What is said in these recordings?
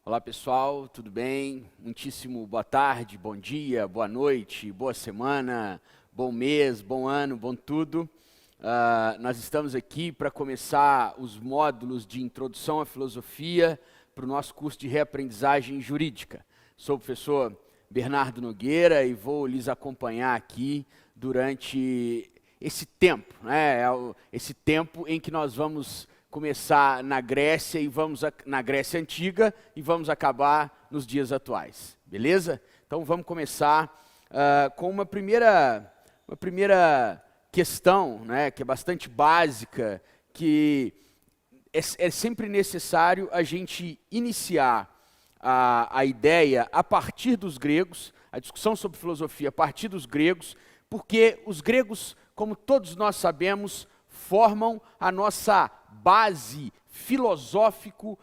Olá pessoal, tudo bem? Muitíssimo boa tarde, bom dia, boa noite, boa semana, bom mês, bom ano, bom tudo. Nós estamos aqui para começar os módulos de introdução à filosofia para o nosso curso de reaprendizagem jurídica. Sou o professor Bernardo Nogueira e vou lhes acompanhar aqui durante esse tempo, né? Esse tempo em que nós vamos começar na Grécia na Grécia Antiga e vamos acabar nos dias atuais, beleza? Então vamos começar com uma primeira questão, né, que é bastante básica, que é sempre necessário a gente iniciar a ideia a partir dos gregos, a discussão sobre filosofia a partir dos gregos, porque os gregos, como todos nós sabemos, formam a nossa base filosófico,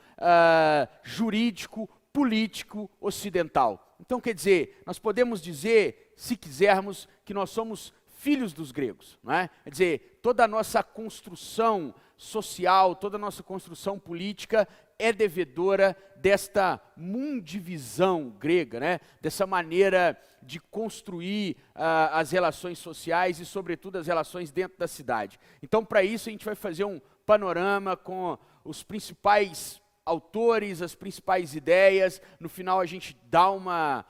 jurídico, político ocidental. Então, quer dizer, nós podemos dizer, se quisermos, que nós somos filhos dos gregos, não é? Quer dizer, toda a nossa construção social, toda a nossa construção política é devedora desta mundivisão grega, né? Dessa maneira de construir as relações sociais e, sobretudo, as relações dentro da cidade. Então, para isso, a gente vai fazer um panorama com os principais autores, as principais ideias. No final, a gente dá uma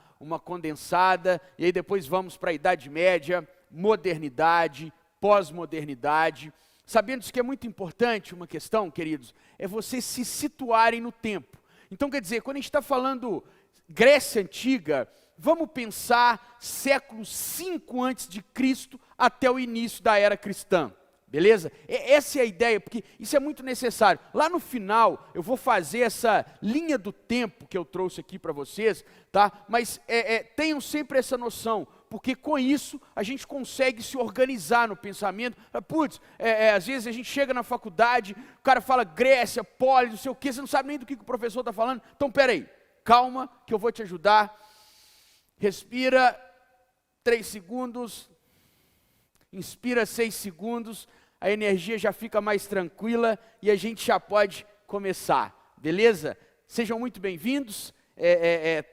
condensada, e aí depois vamos para a Idade Média, modernidade, pós-modernidade. Sabendo que é muito importante uma questão, queridos, é vocês se situarem no tempo. Então, quer dizer, quando a gente está falando Grécia Antiga, vamos pensar século 5 a.C. até o início da era cristã, beleza? Essa é a ideia, porque isso é muito necessário. Lá no final, eu vou fazer essa linha do tempo que eu trouxe aqui para vocês, tá? Mas tenham sempre essa noção, porque com isso a gente consegue se organizar no pensamento. Putz, às vezes a gente chega na faculdade, o cara fala Grécia, Polis, não sei o quê, você não sabe nem do que o professor está falando. Então, peraí, calma que eu vou te ajudar. Respira 3 segundos, inspira 6 segundos, a energia já fica mais tranquila e a gente já pode começar, beleza? Sejam muito bem-vindos,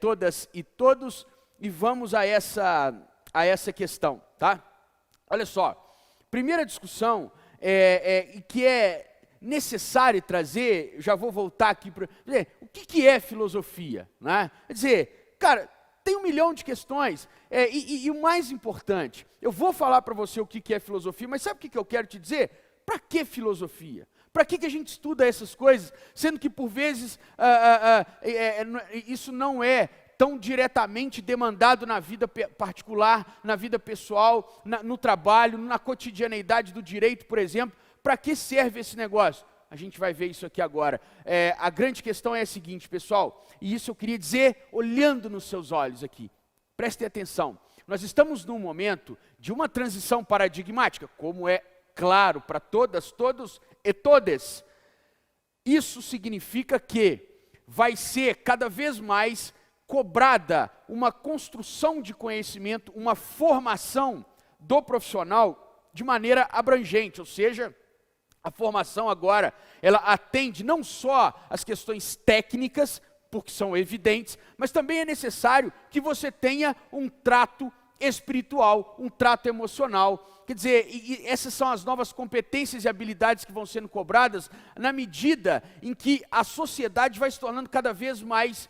todas e todos, e vamos a essa questão, tá? Olha só, primeira discussão que é necessário trazer, já vou voltar aqui para dizer, o que é filosofia, né? Quer dizer, cara, tem 1 milhão de questões, e o mais importante, eu vou falar para você o que é filosofia, mas sabe o que eu quero te dizer? Para que filosofia? Para que a gente estuda essas coisas, sendo que por vezes isso não é tão diretamente demandado na vida particular, na vida pessoal, no trabalho, na cotidianeidade do direito, por exemplo. Para que serve esse negócio? A gente vai ver isso aqui agora. A grande questão é a seguinte, pessoal, e isso eu queria dizer olhando nos seus olhos aqui. Prestem atenção. Nós estamos num momento de uma transição paradigmática, como é claro para todas, todos e todes. Isso significa que vai ser cada vez mais cobrada uma construção de conhecimento, uma formação do profissional de maneira abrangente, ou seja, a formação agora, ela atende não só as questões técnicas, porque são evidentes, mas também é necessário que você tenha um trato espiritual, um trato emocional. Quer dizer, essas são as novas competências e habilidades que vão sendo cobradas na medida em que a sociedade vai se tornando cada vez mais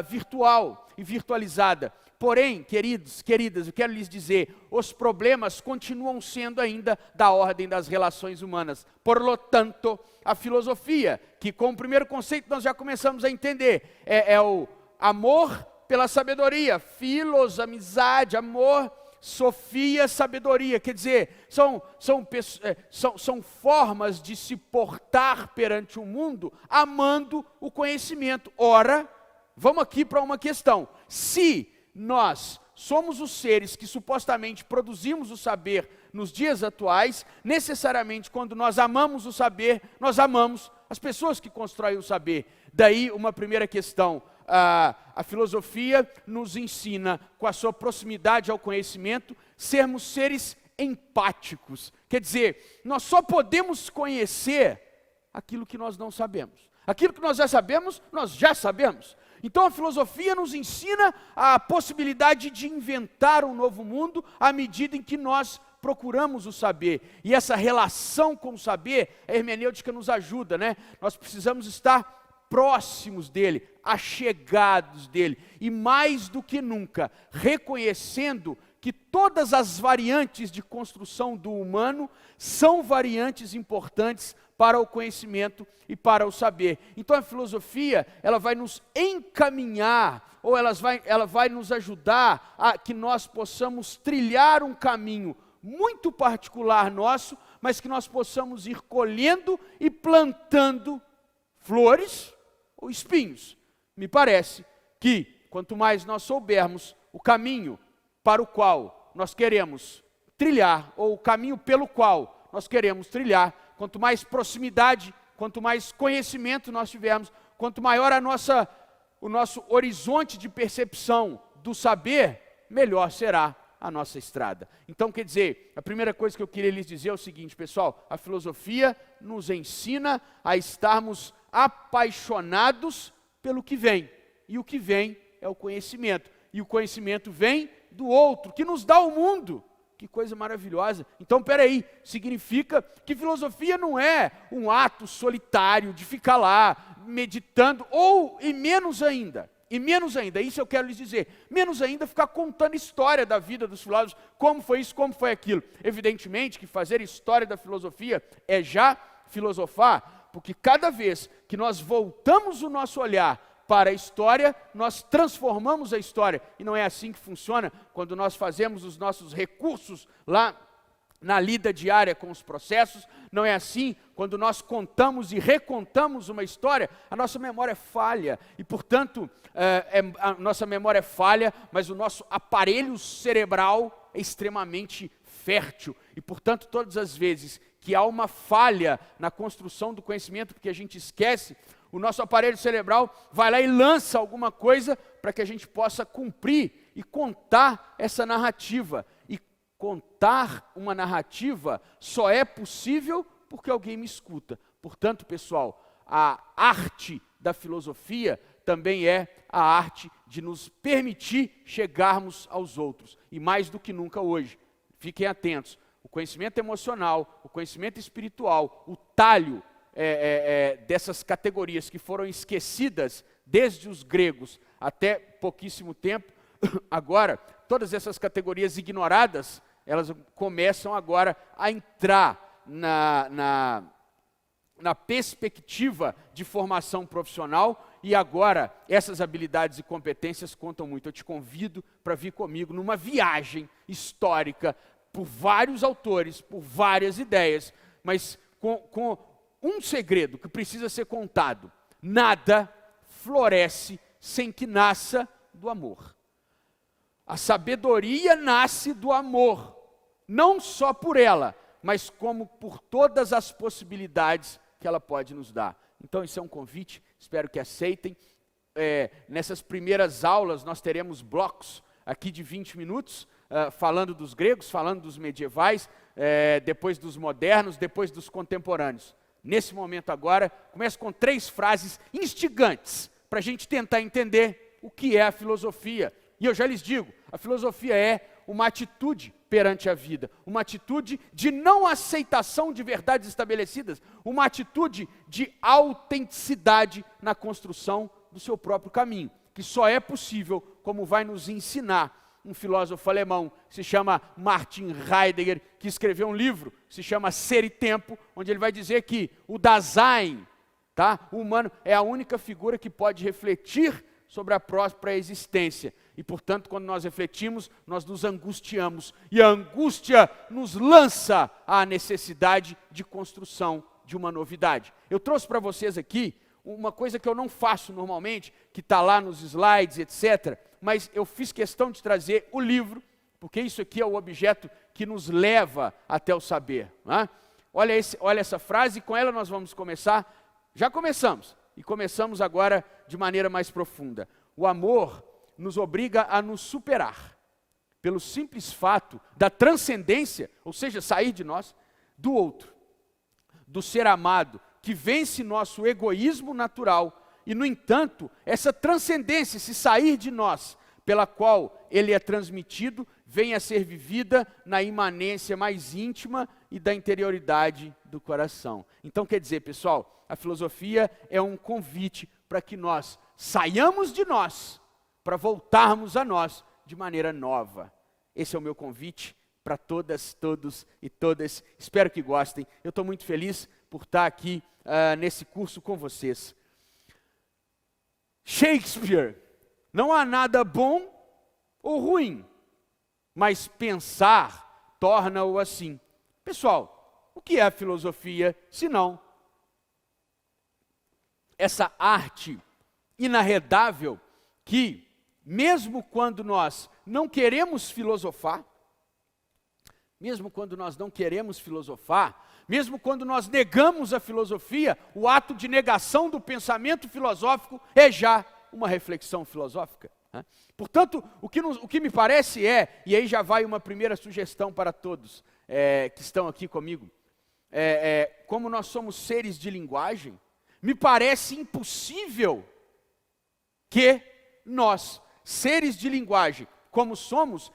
virtual e virtualizada. Porém, queridos, queridas, eu quero lhes dizer, os problemas continuam sendo ainda da ordem das relações humanas. Por lo tanto, a filosofia, que com o primeiro conceito nós já começamos a entender, é o amor pela sabedoria, filos, amizade, amor, sofia, sabedoria, quer dizer, são formas de se portar perante o mundo, amando o conhecimento. Ora, vamos aqui para uma questão, se nós somos os seres que supostamente produzimos o saber nos dias atuais, necessariamente quando nós amamos o saber, nós amamos as pessoas que constroem o saber. Daí uma primeira questão, a filosofia nos ensina, com a sua proximidade ao conhecimento, sermos seres empáticos. Quer dizer, nós só podemos conhecer aquilo que nós não sabemos. Aquilo que nós já sabemos, nós já sabemos. Então a filosofia nos ensina a possibilidade de inventar um novo mundo à medida em que nós procuramos o saber. E essa relação com o saber, a hermenêutica nos ajuda, né? Nós precisamos estar próximos dele, achegados dele, e mais do que nunca, reconhecendo que todas as variantes de construção do humano são variantes importantes para o conhecimento e para o saber. Então a filosofia, ela vai nos encaminhar, ou ela vai nos ajudar a que nós possamos trilhar um caminho muito particular nosso, mas que nós possamos ir colhendo e plantando flores ou espinhos. Me parece que quanto mais nós soubermos o caminho para o qual nós queremos trilhar, ou o caminho pelo qual nós queremos trilhar, quanto mais proximidade, quanto mais conhecimento nós tivermos, quanto maior o nosso horizonte de percepção do saber, melhor será a nossa estrada. Então, quer dizer, a primeira coisa que eu queria lhes dizer é o seguinte, pessoal: a filosofia nos ensina a estarmos apaixonados pelo que vem, e o que vem é o conhecimento, e o conhecimento vem do outro, que nos dá o mundo. Que coisa maravilhosa. Então, peraí, significa que filosofia não é um ato solitário de ficar lá meditando, e menos ainda, isso eu quero lhes dizer, menos ainda ficar contando história da vida dos filósofos, como foi isso, como foi aquilo. Evidentemente que fazer história da filosofia é já filosofar, porque cada vez que nós voltamos o nosso olhar para a história, nós transformamos a história. E não é assim que funciona quando nós fazemos os nossos recursos lá na lida diária com os processos. Não é assim quando nós contamos e recontamos uma história. A nossa memória é falha e, portanto, a nossa memória é falha, mas o nosso aparelho cerebral é extremamente fértil. E, portanto, todas as vezes que há uma falha na construção do conhecimento, porque a gente esquece, o nosso aparelho cerebral vai lá e lança alguma coisa para que a gente possa cumprir e contar essa narrativa. E contar uma narrativa só é possível porque alguém me escuta. Portanto, pessoal, a arte da filosofia também é a arte de nos permitir chegarmos aos outros. E mais do que nunca hoje, fiquem atentos, o conhecimento emocional, o conhecimento espiritual, o talho dessas categorias que foram esquecidas desde os gregos até pouquíssimo tempo, agora, todas essas categorias ignoradas, elas começam agora a entrar na perspectiva de formação profissional, e agora essas habilidades e competências contam muito. Eu te convido para vir comigo numa viagem histórica por vários autores, por várias ideias, mas com um segredo que precisa ser contado: nada floresce sem que nasça do amor. A sabedoria nasce do amor, não só por ela, mas como por todas as possibilidades que ela pode nos dar. Então, isso é um convite, espero que aceitem. Nessas primeiras aulas, nós teremos blocos aqui de 20 minutos, falando dos gregos, falando dos medievais, depois dos modernos, depois dos contemporâneos. Nesse momento agora, começo com 3 frases instigantes, para a gente tentar entender o que é a filosofia. E eu já lhes digo, a filosofia é uma atitude perante a vida, uma atitude de não aceitação de verdades estabelecidas, uma atitude de autenticidade na construção do seu próprio caminho, que só é possível, como vai nos ensinar um filósofo alemão que se chama Martin Heidegger, que escreveu um livro que se chama Ser e Tempo, onde ele vai dizer que o Dasein, o humano, é a única figura que pode refletir sobre a própria existência. E, portanto, quando nós refletimos, nós nos angustiamos. E a angústia nos lança à necessidade de construção de uma novidade. Eu trouxe para vocês aqui uma coisa que eu não faço normalmente, que está lá nos slides, etc., mas eu fiz questão de trazer o livro, porque isso aqui é o objeto que nos leva até o saber. Né? Olha essa frase, e com ela nós vamos começar. Já começamos, e começamos agora de maneira mais profunda. O amor nos obriga a nos superar, pelo simples fato da transcendência, ou seja, sair de nós, do outro, do ser amado, que vence nosso egoísmo natural E, no entanto, essa transcendência, esse sair de nós, pela qual ele é transmitido, vem a ser vivida na imanência mais íntima e da interioridade do coração. Então, quer dizer, pessoal, a filosofia é um convite para que nós saiamos de nós, para voltarmos a nós de maneira nova. Esse é o meu convite para todas, todos e todas. Espero que gostem. Eu estou muito feliz por estar aqui nesse curso com vocês. Shakespeare, não há nada bom ou ruim, mas pensar torna-o assim. Pessoal, o que é a filosofia, senão essa arte inarredável que, mesmo quando nós não queremos filosofar, mesmo quando nós negamos a filosofia, o ato de negação do pensamento filosófico é já uma reflexão filosófica. Portanto, o que me parece e aí já vai uma primeira sugestão para todos que estão aqui comigo, como nós somos seres de linguagem, me parece impossível que nós, seres de linguagem, como somos,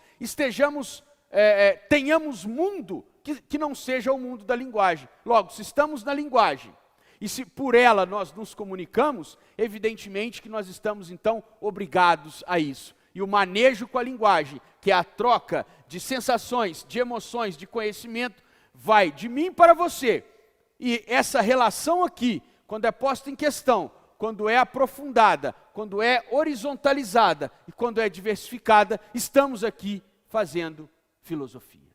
tenhamos mundo que não seja o mundo da linguagem. Logo, se estamos na linguagem, e se por ela nós nos comunicamos, evidentemente que nós estamos então obrigados a isso. E o manejo com a linguagem, que é a troca de sensações, de emoções, de conhecimento, vai de mim para você. E essa relação aqui, quando é posta em questão, quando é aprofundada, quando é horizontalizada e quando é diversificada, estamos aqui fazendo filosofia.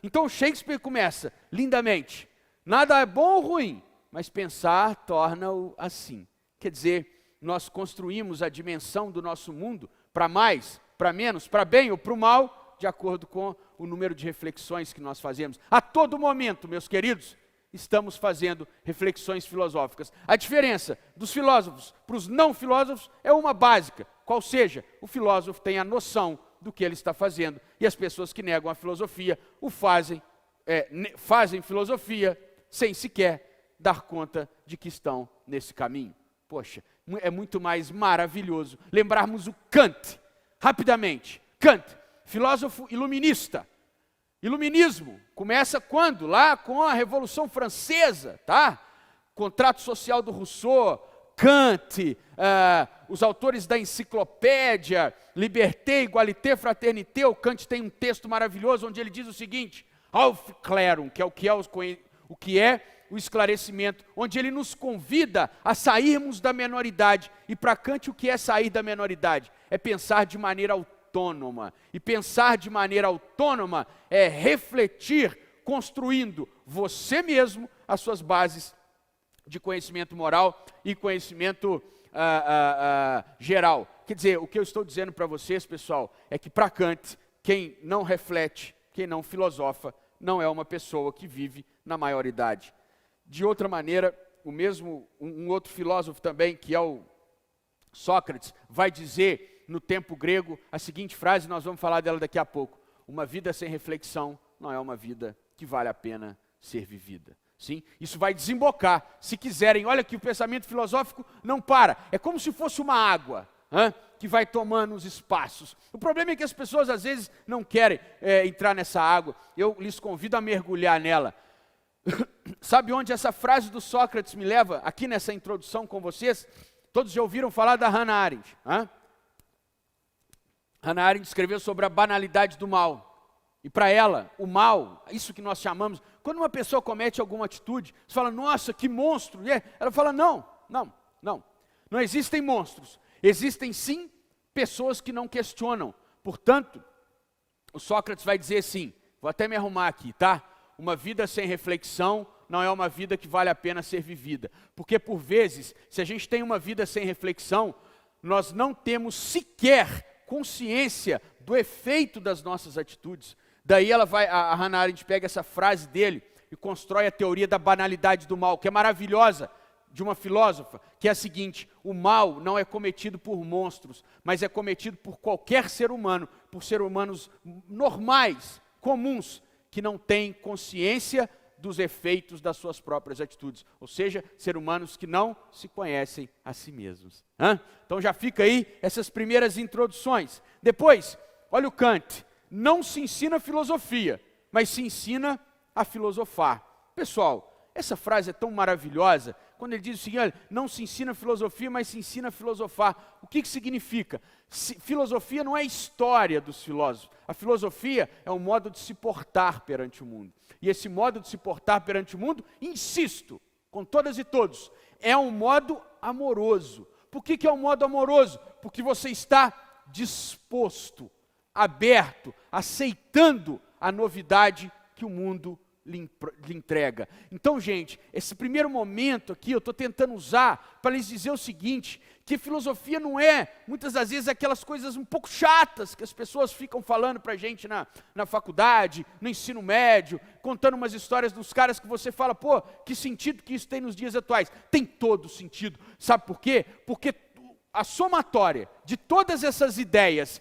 Então Shakespeare começa lindamente. Nada é bom ou ruim, mas pensar torna-o assim. Quer dizer, nós construímos a dimensão do nosso mundo para mais, para menos, para bem ou para o mal, de acordo com o número de reflexões que nós fazemos. A todo momento, meus queridos, estamos fazendo reflexões filosóficas. A diferença dos filósofos para os não filósofos é uma básica, qual seja, o filósofo tem a noção do que ele está fazendo, e as pessoas que negam a filosofia fazem filosofia sem sequer dar conta de que estão nesse caminho. Poxa, é muito mais maravilhoso lembrarmos o Kant, rapidamente. Kant, filósofo iluminista. Iluminismo começa quando? Lá com a Revolução Francesa, tá? Contrato Social do Rousseau, Kant, os autores da enciclopédia, Liberté, Égalité, Fraternité. O Kant tem um texto maravilhoso onde ele diz o seguinte, Aufklärung, que é o que é o esclarecimento, onde ele nos convida a sairmos da menoridade. E para Kant, o que é sair da menoridade? É pensar de maneira autônoma. E pensar de maneira autônoma é refletir, construindo você mesmo as suas bases de conhecimento moral e conhecimento geral. Quer dizer, o que eu estou dizendo para vocês, pessoal, é que para Kant, quem não reflete, quem não filosofa, não é uma pessoa que vive na maioridade. De outra maneira, um outro filósofo também, que é o Sócrates, vai dizer no tempo grego a seguinte frase, nós vamos falar dela daqui a pouco: uma vida sem reflexão não é uma vida que vale a pena ser vivida. Sim? Isso vai desembocar, se quiserem, olha que o pensamento filosófico não para, é como se fosse uma água, que vai tomando os espaços. O problema é que as pessoas às vezes não querem entrar nessa água, eu lhes convido a mergulhar nela. Sabe onde essa frase do Sócrates me leva, aqui nessa introdução com vocês? Todos já ouviram falar da Hannah Arendt. Hannah Arendt escreveu sobre a banalidade do mal. E para ela, o mal, isso que nós chamamos, quando uma pessoa comete alguma atitude, você fala, nossa, que monstro. Ela fala, não existem monstros. Existem sim pessoas que não questionam. Portanto, o Sócrates vai dizer assim, vou até me arrumar aqui, tá? Uma vida sem reflexão não é uma vida que vale a pena ser vivida. Porque por vezes, se a gente tem uma vida sem reflexão, nós não temos sequer consciência do efeito das nossas atitudes. Daí a Hannah Arendt pega essa frase dele e constrói a teoria da banalidade do mal, que é maravilhosa, de uma filósofa, que é a seguinte: o mal não é cometido por monstros, mas é cometido por qualquer ser humano, por seres humanos normais, comuns, que não têm consciência dos efeitos das suas próprias atitudes. Ou seja, ser humanos que não se conhecem a si mesmos. Então já fica aí essas primeiras introduções. Depois, olha o Kant. Não se ensina filosofia, mas se ensina a filosofar. Pessoal, essa frase é tão maravilhosa, quando ele diz o seguinte, olha, não se ensina filosofia, mas se ensina a filosofar. O que significa? Filosofia não é história dos filósofos. A filosofia é um modo de se portar perante o mundo. E esse modo de se portar perante o mundo, insisto, com todas e todos, é um modo amoroso. Por que é um modo amoroso? Porque você está disposto, aberto, aceitando a novidade que o mundo lhe entrega. Então, gente, esse primeiro momento aqui eu estou tentando usar para lhes dizer o seguinte, que filosofia não é, muitas das vezes, aquelas coisas um pouco chatas que as pessoas ficam falando para a gente na faculdade, no ensino médio, contando umas histórias dos caras que você fala, pô, que sentido que isso tem nos dias atuais? Tem todo sentido. Sabe por quê? Porque a somatória de todas essas ideias,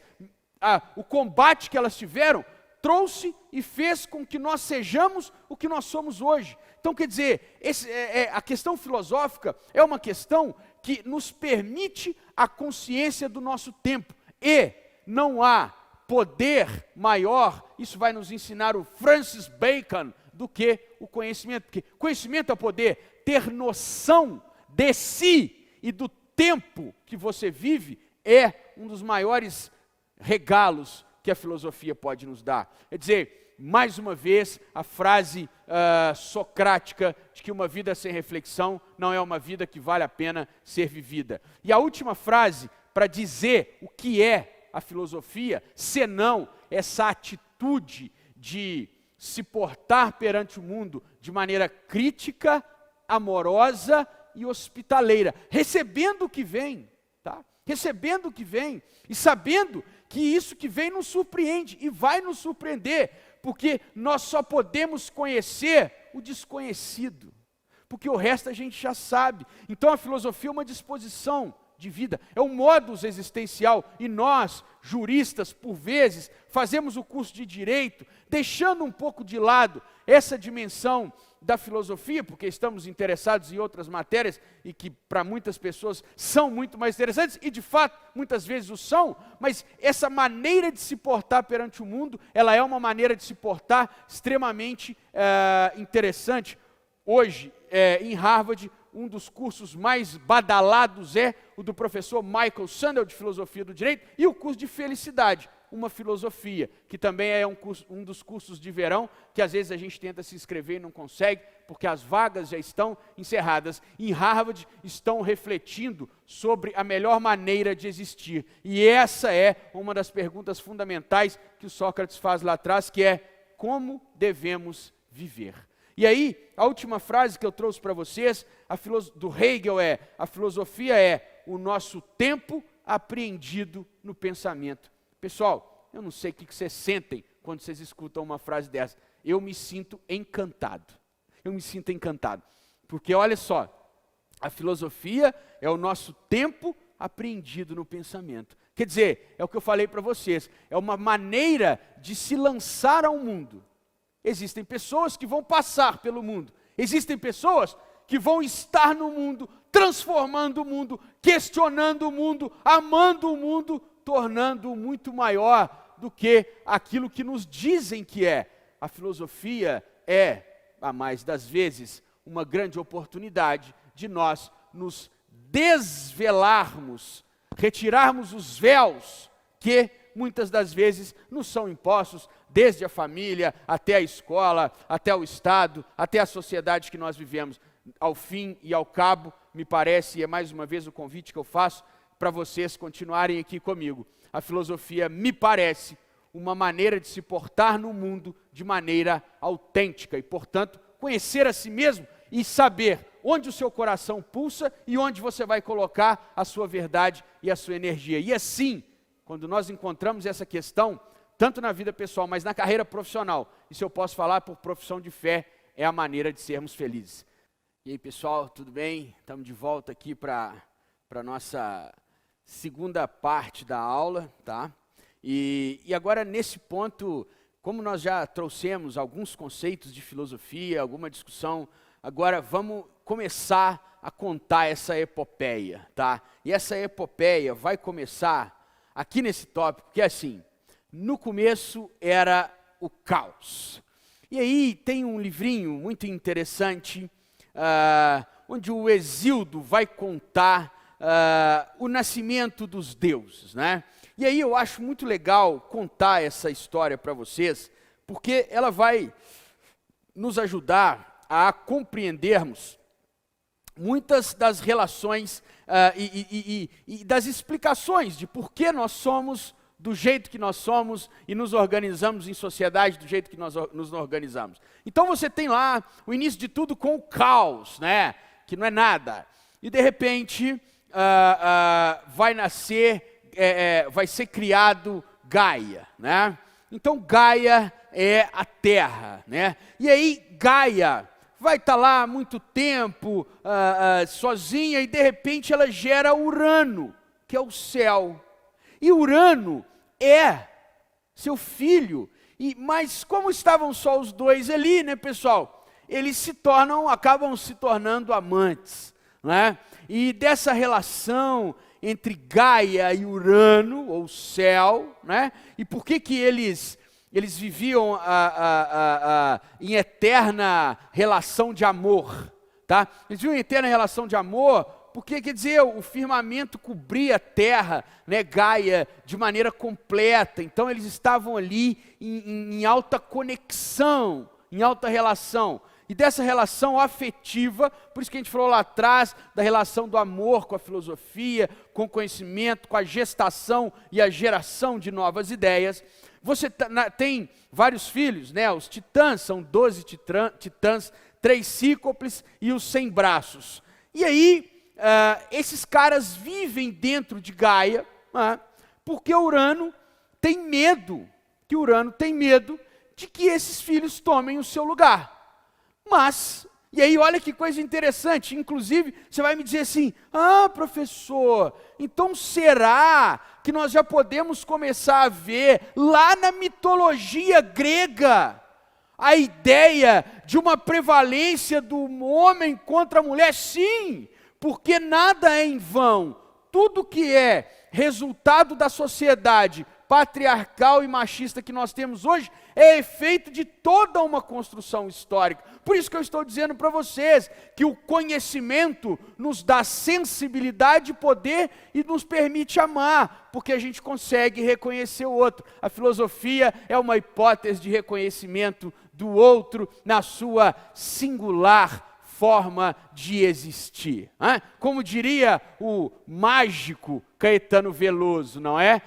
o combate que elas tiveram, trouxe e fez com que nós sejamos o que nós somos hoje. Então, quer dizer, a questão filosófica é uma questão que nos permite a consciência do nosso tempo. E não há poder maior, isso vai nos ensinar o Francis Bacon, do que o conhecimento. Porque conhecimento é poder, ter noção de si e do tempo que você vive é um dos maiores regalos que a filosofia pode nos dar. Quer dizer, mais uma vez, a frase socrática de que uma vida sem reflexão não é uma vida que vale a pena ser vivida. E a última frase para dizer o que é a filosofia, senão essa atitude de se portar perante o mundo de maneira crítica, amorosa e hospitaleira, recebendo o que vem, tá? Recebendo o que vem e sabendo que isso que vem nos surpreende e vai nos surpreender, porque nós só podemos conhecer o desconhecido, porque o resto a gente já sabe. Então a filosofia é uma disposição de vida, é um modus existencial, e nós, juristas, por vezes, fazemos o curso de Direito, deixando um pouco de lado essa dimensão da filosofia, porque estamos interessados em outras matérias, e que para muitas pessoas são muito mais interessantes, e de fato, muitas vezes o são, mas essa maneira de se portar perante o mundo, ela é uma maneira de se portar extremamente interessante. Hoje, em Harvard, um dos cursos mais badalados é o do professor Michael Sandel, de Filosofia do Direito, e o curso de Felicidade, uma filosofia, que também é um dos cursos de verão, que às vezes a gente tenta se inscrever e não consegue, porque as vagas já estão encerradas. Em Harvard estão refletindo sobre a melhor maneira de existir. E essa é uma das perguntas fundamentais que o Sócrates faz lá atrás, que é: como devemos viver? E aí, a última frase que eu trouxe para vocês, do Hegel a filosofia é o nosso tempo apreendido no pensamento. Pessoal, eu não sei o que vocês sentem quando vocês escutam uma frase dessa. Eu me sinto encantado. Eu me sinto encantado. Porque olha só, a filosofia é o nosso tempo apreendido no pensamento. Quer dizer, é o que eu falei para vocês, é uma maneira de se lançar ao mundo. Existem pessoas que vão passar pelo mundo. Existem pessoas que vão estar no mundo, transformando o mundo, questionando o mundo, amando o mundo, tornando-o muito maior do que aquilo que nos dizem que é. A filosofia é, a mais das vezes, uma grande oportunidade de nós nos desvelarmos, retirarmos os véus que muitas das vezes nos são impostos, desde a família, até a escola, até o Estado, até a sociedade que nós vivemos. Ao fim e ao cabo, me parece, e é mais uma vez o convite que eu faço, para vocês continuarem aqui comigo. A filosofia me parece uma maneira de se portar no mundo de maneira autêntica e, portanto, conhecer a si mesmo e saber onde o seu coração pulsa e onde você vai colocar a sua verdade e a sua energia. E assim, quando nós encontramos essa questão, tanto na vida pessoal, mas na carreira profissional, e se eu posso falar por profissão de fé, é a maneira de sermos felizes. E aí, pessoal, tudo bem? Estamos de volta aqui para a nossa segunda parte da aula, tá? E agora, nesse ponto, como nós já trouxemos alguns conceitos de filosofia, alguma discussão, agora vamos começar a contar essa epopeia, tá? E essa epopeia vai começar aqui nesse tópico, que é assim, no começo era o caos. E aí tem um livrinho muito interessante, onde o Hesíodo vai contar o nascimento dos deuses, né? E aí eu acho muito legal contar essa história para vocês, porque ela vai nos ajudar a compreendermos muitas das relações e das explicações de por que nós somos do jeito que nós somos e nos organizamos em sociedade do jeito que nós nos organizamos. Então você tem lá o início de tudo com o caos, né? Que não é nada. E de repente vai nascer, vai ser criado Gaia, né? Então Gaia é a Terra, né? E aí Gaia vai estar lá há muito tempo sozinha e de repente ela gera Urano, que é o céu. E Urano é seu filho. Mas como estavam só os dois ali, né, pessoal? Eles acabam se tornando amantes, né? E dessa relação entre Gaia e Urano, ou céu, né? E por que eles viviam em eterna relação de amor, tá? Eles viviam em eterna relação de amor, porque, quer dizer, o firmamento cobria a terra, né, Gaia, de maneira completa. Então, eles estavam ali em alta conexão, em alta relação. E dessa relação afetiva, por isso que a gente falou lá atrás, da relação do amor com a filosofia, com o conhecimento, com a gestação e a geração de novas ideias. Você tem vários filhos, né? Os titãs, são 12 titãs, 3 cíclopes e os 100 braços. E aí, esses caras vivem dentro de Gaia, porque Urano tem medo, de que esses filhos tomem o seu lugar. Mas, e aí olha que coisa interessante, inclusive você vai me dizer assim, professor, então será que nós já podemos começar a ver lá na mitologia grega a ideia de uma prevalência do homem contra a mulher? Sim, porque nada é em vão, tudo que é resultado da sociedade patriarcal e machista que nós temos hoje é efeito de toda uma construção histórica. Por isso que eu estou dizendo para vocês que o conhecimento nos dá sensibilidade, poder e nos permite amar, porque a gente consegue reconhecer o outro. A filosofia é uma hipótese de reconhecimento do outro na sua singular forma de existir. Como diria o mágico Caetano Veloso, não é?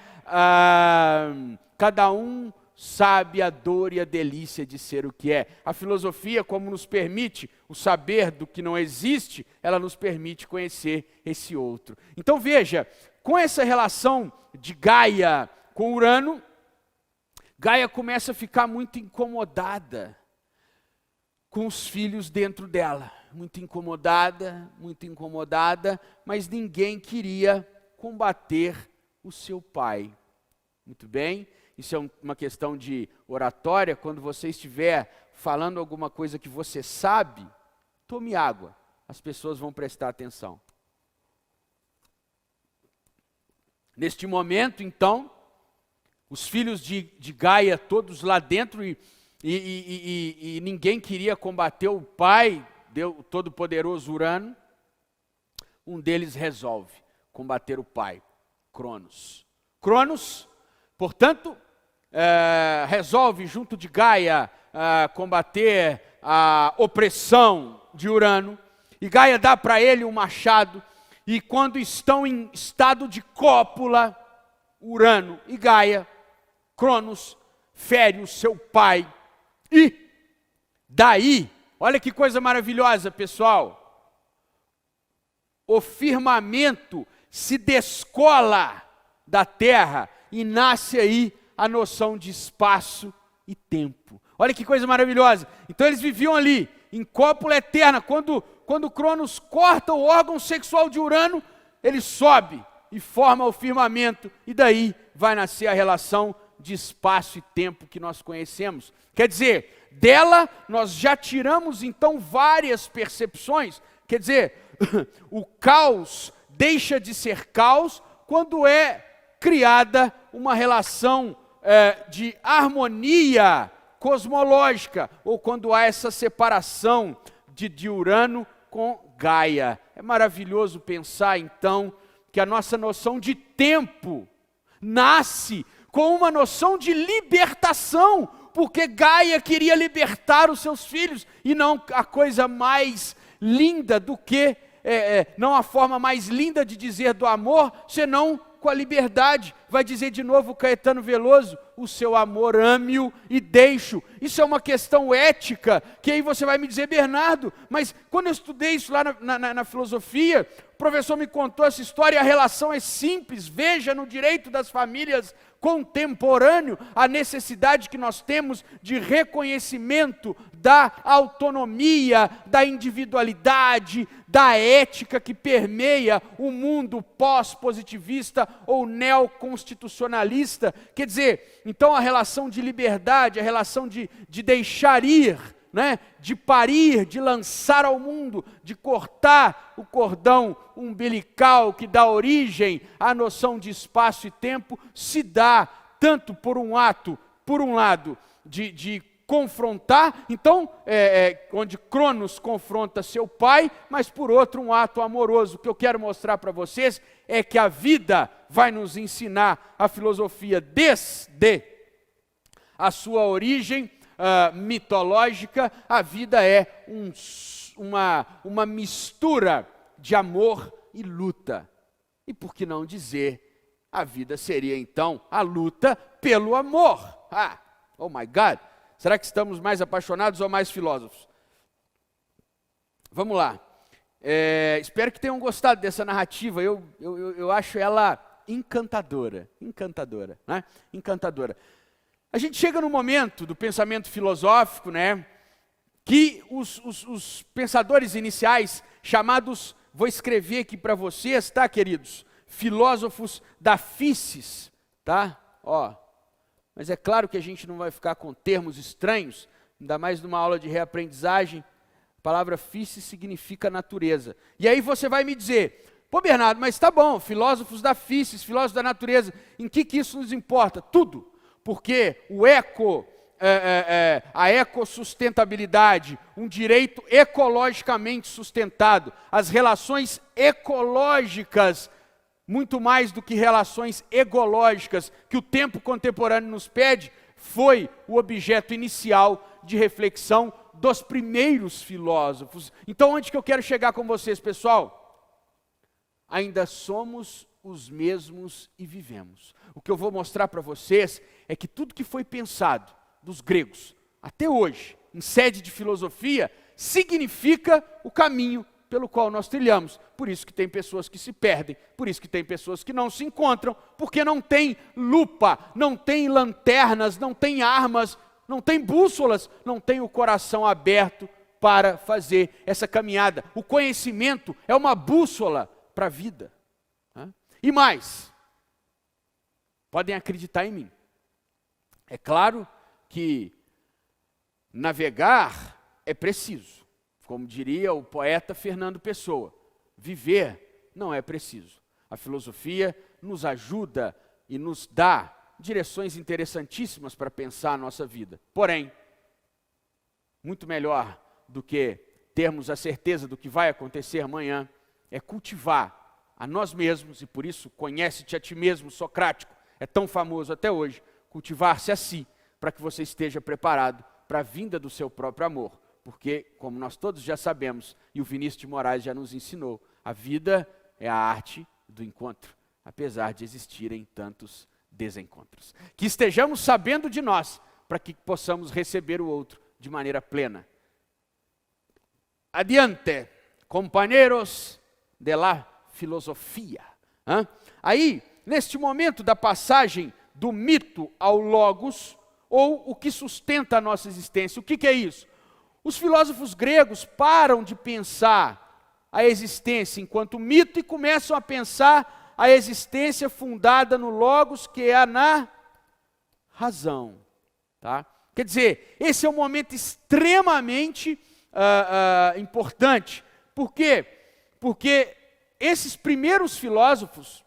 Cada um sabe a dor e a delícia de ser o que é. A filosofia, como nos permite o saber do que não existe, ela nos permite conhecer esse outro. Então veja, com essa relação de Gaia com Urano, Gaia começa a ficar muito incomodada com os filhos dentro dela. Muito incomodada, mas ninguém queria combater o seu pai. Muito bem? Isso é uma questão de oratória. Quando você estiver falando alguma coisa que você sabe, tome água. As pessoas vão prestar atenção. Neste momento, então, os filhos de Gaia, todos lá dentro, e ninguém queria combater o pai, o todo-poderoso Urano. Um deles resolve combater o pai, Cronos. Cronos, portanto, resolve junto de Gaia combater a opressão de Urano, e Gaia dá para ele um machado, e quando estão em estado de cópula, Urano e Gaia, Cronos fere o seu pai, e daí, olha que coisa maravilhosa, pessoal, o firmamento se descola da terra e nasce aí a noção de espaço e tempo. Olha que coisa maravilhosa. Então eles viviam ali, em cópula eterna. Quando Cronos corta o órgão sexual de Urano, ele sobe e forma o firmamento, e daí vai nascer a relação de espaço e tempo que nós conhecemos. Quer dizer, dela nós já tiramos então várias percepções. Quer dizer, o caos deixa de ser caos quando é criada uma relação de harmonia cosmológica, ou quando há essa separação de Urano com Gaia. É maravilhoso pensar então que a nossa noção de tempo nasce com uma noção de libertação, porque Gaia queria libertar os seus filhos, e não a coisa mais linda do que, não a forma mais linda de dizer do amor, senão com a liberdade. Vai dizer de novo Caetano Veloso: o seu amor ame-o e deixe-o. Isso é uma questão ética, que aí você vai me dizer: Bernardo, mas quando eu estudei isso lá na filosofia, o professor me contou essa história e a relação é simples. Veja no direito das famílias contemporâneo a necessidade que nós temos de reconhecimento da autonomia, da individualidade, da ética que permeia o mundo pós-positivista ou neoconstitucionalista. Quer dizer, então a relação de liberdade, a relação de deixar ir, né, de parir, de lançar ao mundo, de cortar o cordão umbilical que dá origem à noção de espaço e tempo, se dá tanto por um ato, por um lado, de confrontar, então, onde Cronos confronta seu pai, mas por outro, um ato amoroso. O que eu quero mostrar para vocês é que a vida vai nos ensinar a filosofia desde a sua origem mitológica. A vida é uma mistura de amor e luta. E por que não dizer, a vida seria então a luta pelo amor? Oh my God! Será que estamos mais apaixonados ou mais filósofos? Vamos lá. Espero que tenham gostado dessa narrativa. Eu acho ela encantadora. Encantadora, né? Encantadora. A gente chega no momento do pensamento filosófico, né, que os pensadores iniciais, chamados, vou escrever aqui para vocês, tá, queridos? Filósofos da physis, tá? Mas é claro que a gente não vai ficar com termos estranhos, ainda mais numa aula de reaprendizagem. A palavra physis significa natureza. E aí você vai me dizer: pô, Bernardo, mas tá bom, filósofos da physis, filósofos da natureza, em que isso nos importa? Tudo. Porque a ecossustentabilidade, um direito ecologicamente sustentado, as relações ecológicas, muito mais do que relações egológicas, que o tempo contemporâneo nos pede, foi o objeto inicial de reflexão dos primeiros filósofos. Então, onde que eu quero chegar com vocês, pessoal? Ainda somos os mesmos e vivemos. O que eu vou mostrar para vocês é que tudo que foi pensado dos gregos até hoje, em sede de filosofia, significa o caminho pelo qual nós trilhamos. Por isso que tem pessoas que se perdem, por isso que tem pessoas que não se encontram, porque não tem lupa, não tem lanternas, não tem armas, não tem bússolas, não tem o coração aberto para fazer essa caminhada. O conhecimento é uma bússola para a vida. E mais, podem acreditar em mim. É claro que navegar é preciso. Como diria o poeta Fernando Pessoa, viver não é preciso. A filosofia nos ajuda e nos dá direções interessantíssimas para pensar a nossa vida. Porém, muito melhor do que termos a certeza do que vai acontecer amanhã, é cultivar a nós mesmos, e por isso conhece-te a ti mesmo, socrático, é tão famoso até hoje, cultivar-se a si, para que você esteja preparado para a vinda do seu próprio amor. Porque, como nós todos já sabemos, e o Vinícius de Moraes já nos ensinou, a vida é a arte do encontro, apesar de existirem tantos desencontros. Que estejamos sabendo de nós, para que possamos receber o outro de maneira plena. Adiante, companheiros de la filosofia. Aí, neste momento da passagem do mito ao logos, ou o que sustenta a nossa existência, o que é isso? Os filósofos gregos param de pensar a existência enquanto mito e começam a pensar a existência fundada no logos, que é na razão. Tá? Quer dizer, esse é um momento extremamente importante. Por quê? Porque esses primeiros filósofos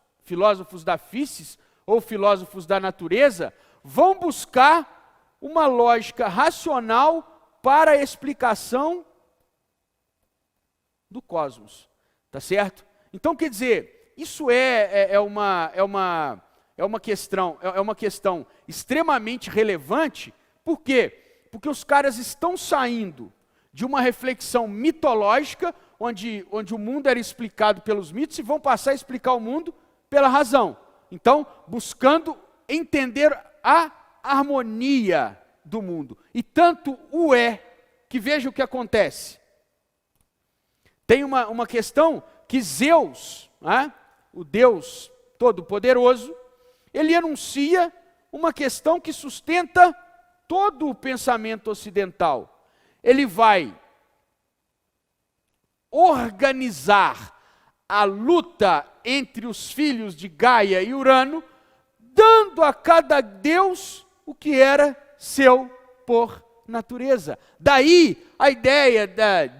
da physis, ou filósofos da natureza, vão buscar uma lógica racional para a explicação do cosmos. Tá certo? Então, quer dizer, isso é uma questão extremamente relevante. Por quê? Porque os caras estão saindo de uma reflexão mitológica, onde o mundo era explicado pelos mitos, e vão passar a explicar o mundo pela razão. Então, buscando entender a harmonia do mundo. E tanto o é, que veja o que acontece. Tem uma questão que Zeus, o Deus Todo-Poderoso, ele anuncia uma questão que sustenta todo o pensamento ocidental. Ele vai organizar a luta entre os filhos de Gaia e Urano, dando a cada deus o que era seu por natureza. Daí a ideia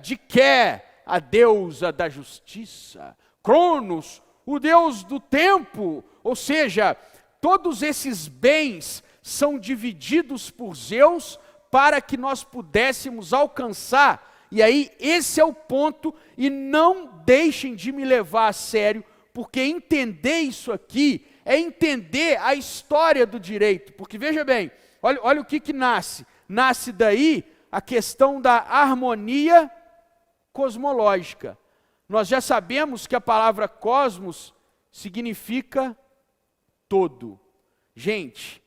de Ké, a deusa da justiça, Cronos, o deus do tempo, ou seja, todos esses bens são divididos por Zeus para que nós pudéssemos alcançar. E aí, esse é o ponto, e não deixem de me levar a sério, porque entender isso aqui é entender a história do direito. Porque veja bem, olha o que nasce. Nasce daí a questão da harmonia cosmológica. Nós já sabemos que a palavra cosmos significa todo. Gente,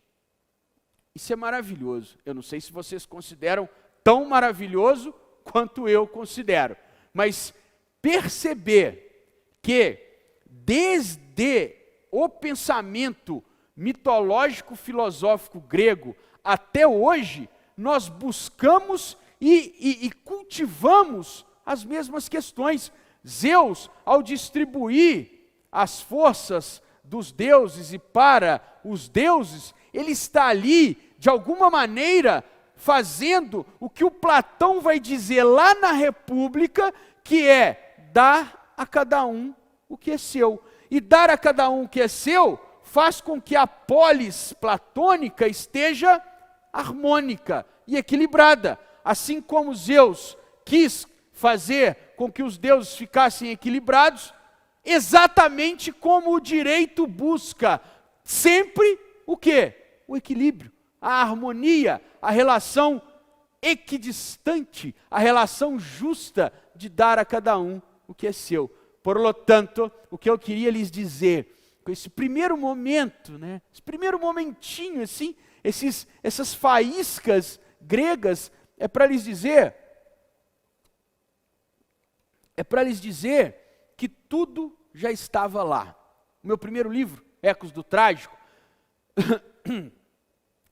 isso é maravilhoso. Eu não sei se vocês consideram tão maravilhoso quanto eu considero. Mas perceber que desde o pensamento mitológico filosófico grego até hoje, nós buscamos e cultivamos as mesmas questões. Zeus, ao distribuir as forças dos deuses e para os deuses, ele está ali, de alguma maneira, fazendo o que o Platão vai dizer lá na República, que é dar a cada um o que é seu. E dar a cada um o que é seu faz com que a polis platônica esteja harmônica e equilibrada. Assim como Zeus quis fazer com que os deuses ficassem equilibrados, exatamente como o direito busca sempre o quê? O equilíbrio, a harmonia, a relação equidistante, a relação justa de dar a cada um o que é seu. Por lo tanto, o que eu queria lhes dizer, com esse primeiro momento, esse primeiro momentinho assim, essas faíscas gregas, é para lhes dizer que tudo já estava lá. O meu primeiro livro, Ecos do Trágico,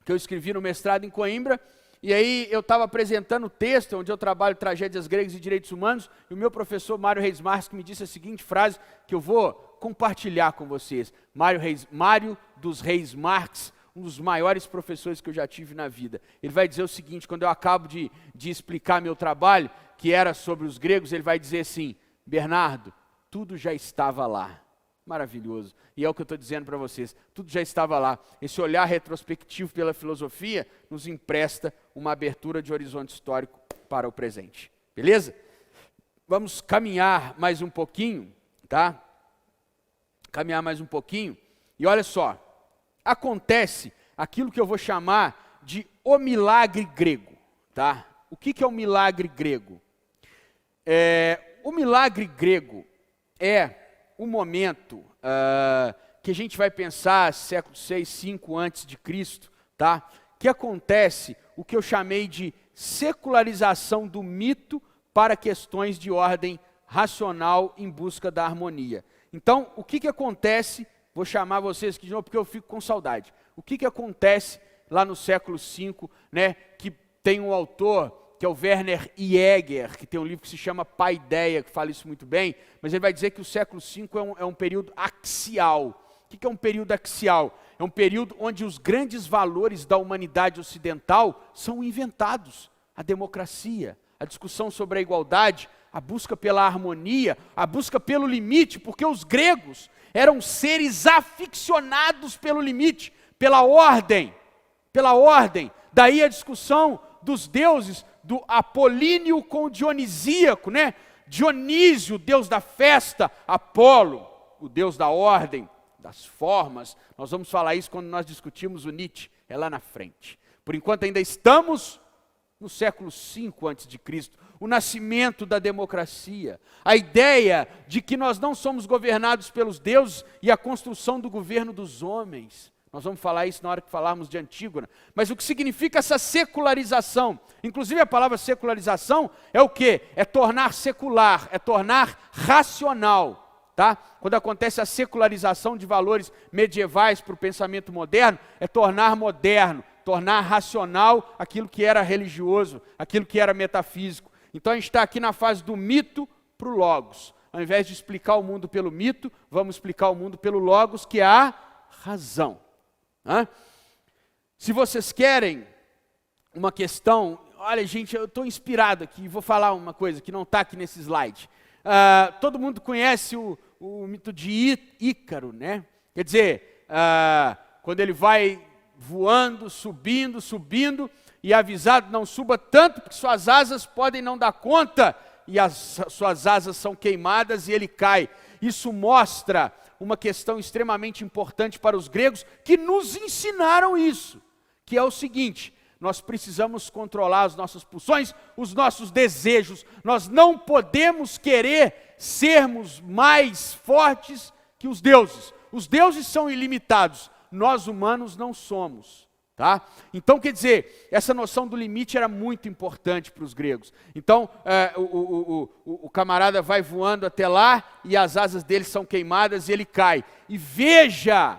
que eu escrevi no mestrado em Coimbra, e aí eu estava apresentando o texto, onde eu trabalho tragédias gregas e direitos humanos, e o meu professor Mário Reis Marques me disse a seguinte frase, que eu vou compartilhar com vocês. Mário dos Reis Marques, um dos maiores professores que eu já tive na vida. Ele vai dizer o seguinte, quando eu acabo de explicar meu trabalho, que era sobre os gregos, ele vai dizer assim: Bernardo, tudo já estava lá. Maravilhoso. E é o que eu estou dizendo para vocês. Tudo já estava lá. Esse olhar retrospectivo pela filosofia nos empresta uma abertura de horizonte histórico para o presente. Beleza? Vamos caminhar mais um pouquinho, tá? Caminhar mais um pouquinho. E olha só. Acontece aquilo que eu vou chamar de o milagre grego, tá? O que é o milagre grego? O milagre grego é o momento que a gente vai pensar século 6, 5 antes de Cristo, tá? Que acontece o que eu chamei de secularização do mito para questões de ordem racional em busca da harmonia. Então, o que acontece, vou chamar vocês aqui de novo porque eu fico com saudade. O que acontece lá no século 5, que tem um autor que é o Werner Jäger, que tem um livro que se chama Paideia, que fala isso muito bem, mas ele vai dizer que o século V é um período axial. O que é um período axial? É um período onde os grandes valores da humanidade ocidental são inventados. A democracia, a discussão sobre a igualdade, a busca pela harmonia, a busca pelo limite, porque os gregos eram seres aficionados pelo limite, pela ordem. Daí a discussão dos deuses, do apolíneo com o dionisíaco, né? Dionísio, deus da festa, Apolo, o deus da ordem, das formas. Nós vamos falar isso quando nós discutimos o Nietzsche, é lá na frente. Por enquanto ainda estamos no século V a.C., o nascimento da democracia, a ideia de que nós não somos governados pelos deuses e a construção do governo dos homens. Nós vamos falar isso na hora que falarmos de Antígona. Mas o que significa essa secularização? Inclusive a palavra secularização é o quê? É tornar secular, é tornar racional. Tá? Quando acontece a secularização de valores medievais para o pensamento moderno, é tornar moderno, tornar racional aquilo que era religioso, aquilo que era metafísico. Então a gente está aqui na fase do mito para o logos. Ao invés de explicar o mundo pelo mito, vamos explicar o mundo pelo logos, que é a razão. Se vocês querem uma questão, olha gente, eu estou inspirado aqui, vou falar uma coisa que não está aqui nesse slide. Todo mundo conhece o mito de Ícaro, né? Quer dizer, quando ele vai voando, subindo, e avisado, não suba tanto, porque suas asas podem não dar conta, e as suas asas são queimadas e ele cai. Isso mostra uma questão extremamente importante para os gregos, que nos ensinaram isso, que é o seguinte: nós precisamos controlar as nossas pulsões, os nossos desejos. Nós não podemos querer sermos mais fortes que os deuses. Os deuses são ilimitados, nós humanos não somos. Tá? Então, quer dizer, essa noção do limite era muito importante para os gregos. Então, o camarada vai voando até lá e as asas dele são queimadas e ele cai. E veja,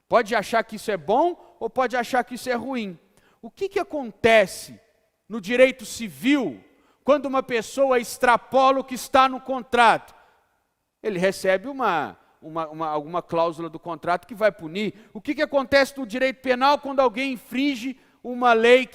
pode achar que isso é bom ou pode achar que isso é ruim. O que acontece no direito civil quando uma pessoa extrapola o que está no contrato? Ele recebe alguma cláusula do contrato que vai punir. O que acontece no direito penal quando alguém infringe uma lei,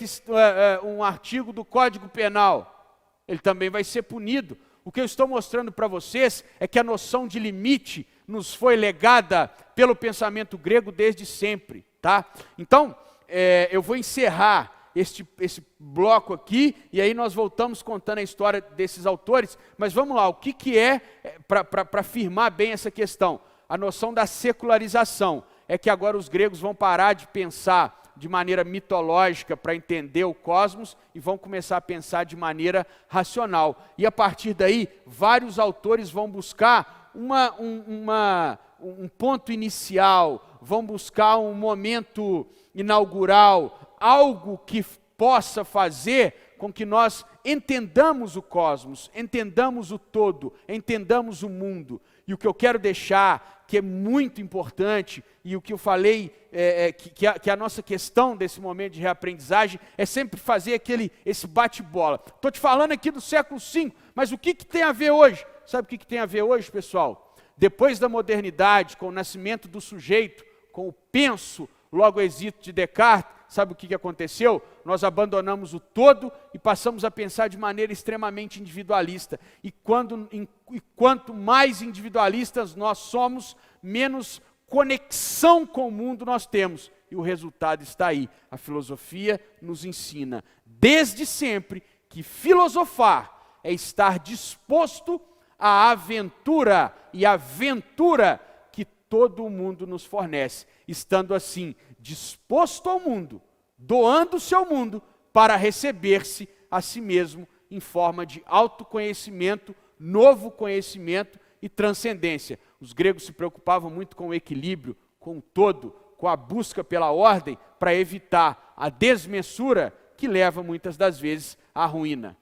um artigo do Código Penal? Ele também vai ser punido. O que eu estou mostrando para vocês é que a noção de limite nos foi legada pelo pensamento grego desde sempre. Tá? Então, eu vou encerrar esse bloco aqui, e aí nós voltamos contando a história desses autores, mas vamos lá, o que é, para afirmar bem essa questão? A noção da secularização, é que agora os gregos vão parar de pensar de maneira mitológica para entender o cosmos, e vão começar a pensar de maneira racional, e a partir daí, vários autores vão buscar um ponto inicial, vão buscar um momento inaugural, algo que possa fazer com que nós entendamos o cosmos, entendamos o todo, entendamos o mundo. E o que eu quero deixar, que é muito importante, e o que eu falei, que a nossa questão desse momento de reaprendizagem, é sempre fazer esse bate-bola. Estou te falando aqui do século V, mas o que tem a ver hoje? Sabe o que tem a ver hoje, pessoal? Depois da modernidade, com o nascimento do sujeito, com o penso, logo existo de Descartes, sabe o que aconteceu? Nós abandonamos o todo e passamos a pensar de maneira extremamente individualista. E quanto mais individualistas nós somos, menos conexão com o mundo nós temos. E o resultado está aí. A filosofia nos ensina, desde sempre, que filosofar é estar disposto à aventura, e a aventura que todo o mundo nos fornece. Estando assim, disposto ao mundo, doando-se ao mundo, para receber-se a si mesmo em forma de autoconhecimento, novo conhecimento e transcendência. Os gregos se preocupavam muito com o equilíbrio, com o todo, com a busca pela ordem, para evitar a desmessura que leva muitas das vezes à ruína.